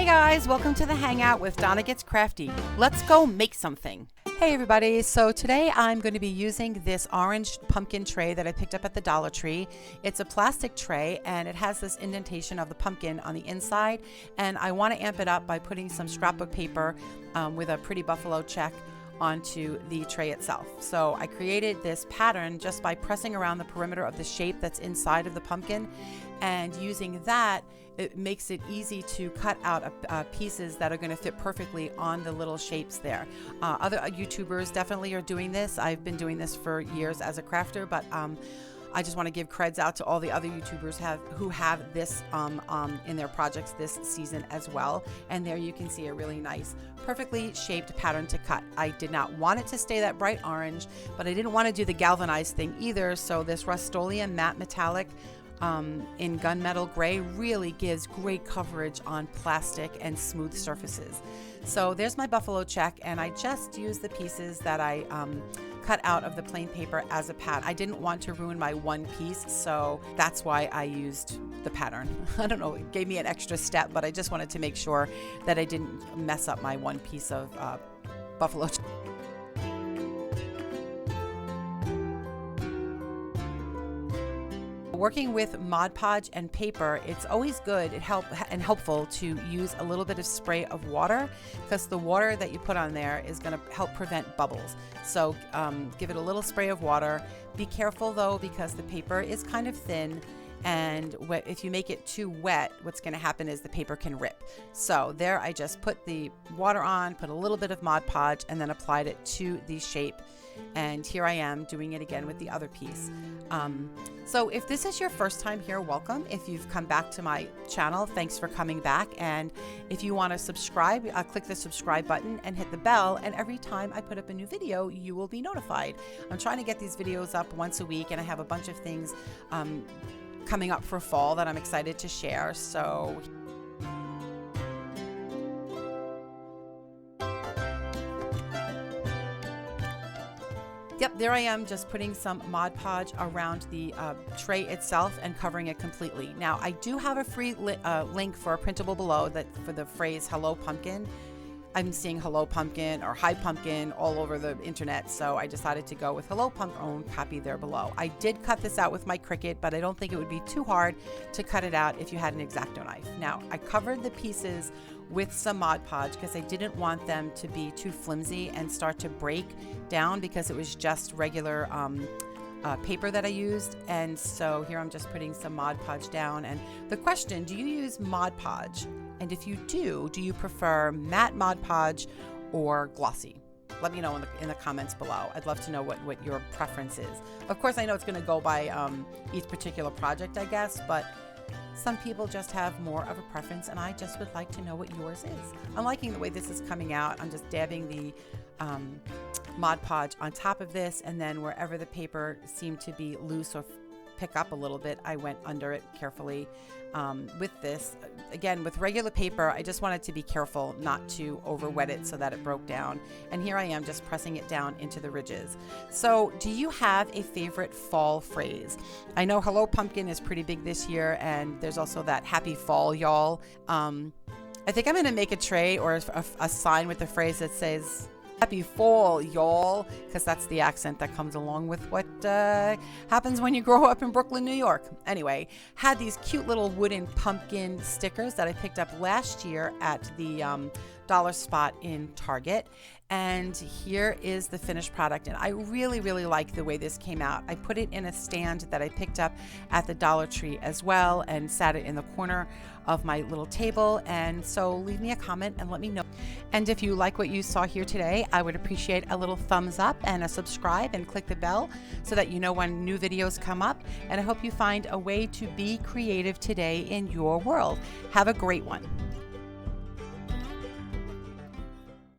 Hey guys, welcome to the Hangout with Donna Gets Crafty. Let's go make something. Hey everybody, so today I'm going to be using this orange pumpkin tray that I picked up at the Dollar Tree. It's a plastic tray and it has this indentation of the pumpkin on the inside, and I want to amp it up by putting some scrapbook paper with a pretty buffalo check onto the tray itself. So I created this pattern just by pressing around the perimeter of the shape that's inside of the pumpkin, and using that, it makes it easy to cut out pieces that are going to fit perfectly on the little shapes there. Other YouTubers definitely are doing this. I've been doing this for years as a crafter, but I just want to give creds out to all the other YouTubers who have this in their projects this season as well. And there you can see a really nice, perfectly shaped pattern to cut. I did not want it to stay that bright orange, but I didn't want to do the galvanized thing either. So this Rust-Oleum matte metallic in gunmetal gray really gives great coverage on plastic and smooth surfaces. So there's my buffalo check, and I just used the pieces that I cut out of the plain paper as a pad. I didn't want to ruin my one piece, so that's why I used the pattern. I don't know, it gave me an extra step, but I just wanted to make sure that I didn't mess up my one piece of buffalo check. Working with Mod Podge and paper, it's always good and helpful to use a little bit of spray of water, because the water that you put on there is going to help prevent bubbles. So give it a little spray of water. Be careful though, because the paper is kind of thin, and if you make it too wet, what's going to happen is the paper can rip. So there I just put the water on, put a little bit of Mod Podge, and then applied it to the shape. And here I am doing it again with the other piece. So if this is your first time here, welcome. If you've come back to my channel, thanks for coming back. And if you want to subscribe, click the subscribe button and hit the bell. And every time I put up a new video, you will be notified. I'm trying to get these videos up once a week, and I have a bunch of things coming up for fall that I'm excited to share. So yep, there I am, just putting some Mod Podge around the tray itself and covering it completely. Now, I do have a free link for a printable below for the phrase Hello Pumpkin. I'm seeing Hello Pumpkin or Hi Pumpkin all over the internet, so I decided to go with Hello Pumpkin, copy there below. I did cut this out with my Cricut, but I don't think it would be too hard to cut it out if you had an X-Acto knife. Now, I covered the pieces with some Mod Podge because I didn't want them to be too flimsy and start to break down, because it was just regular paper that I used. And so here I'm just putting some Mod Podge down. And the question, do you use Mod Podge? And if you do you prefer matte Mod Podge or glossy? Let me know in the comments below. I'd love to know what your preference is. Of course, I know it's going to go by each particular project, I guess, but some people just have more of a preference, and I just would like to know what yours is. I'm liking the way this is coming out. I'm just dabbing the Mod Podge on top of this, and then wherever the paper seemed to be loose or pick up a little bit, I went under it carefully. With this, again, with regular paper, I just wanted to be careful not to over wet it so that it broke down. And here I am just pressing it down into the ridges. So do you have a favorite fall phrase? I know Hello Pumpkin is pretty big this year, and there's also that Happy Fall, y'all. I think I'm going to make a tray or a sign with the phrase that says Happy Fall, y'all, because that's the accent that comes along with what happens when you grow up in Brooklyn, New York. Anyway, had these cute little wooden pumpkin stickers that I picked up last year at the dollar spot in Target. And here is the finished product, and I really, really like the way this came out. I put it in a stand that I picked up at the Dollar Tree as well, and sat it in the corner of my little table. And so leave me a comment and let me know. And if you like what you saw here today, I would appreciate a little thumbs up and a subscribe, and click the bell so that you know when new videos come up. And I hope you find a way to be creative today in your world. Have a great one.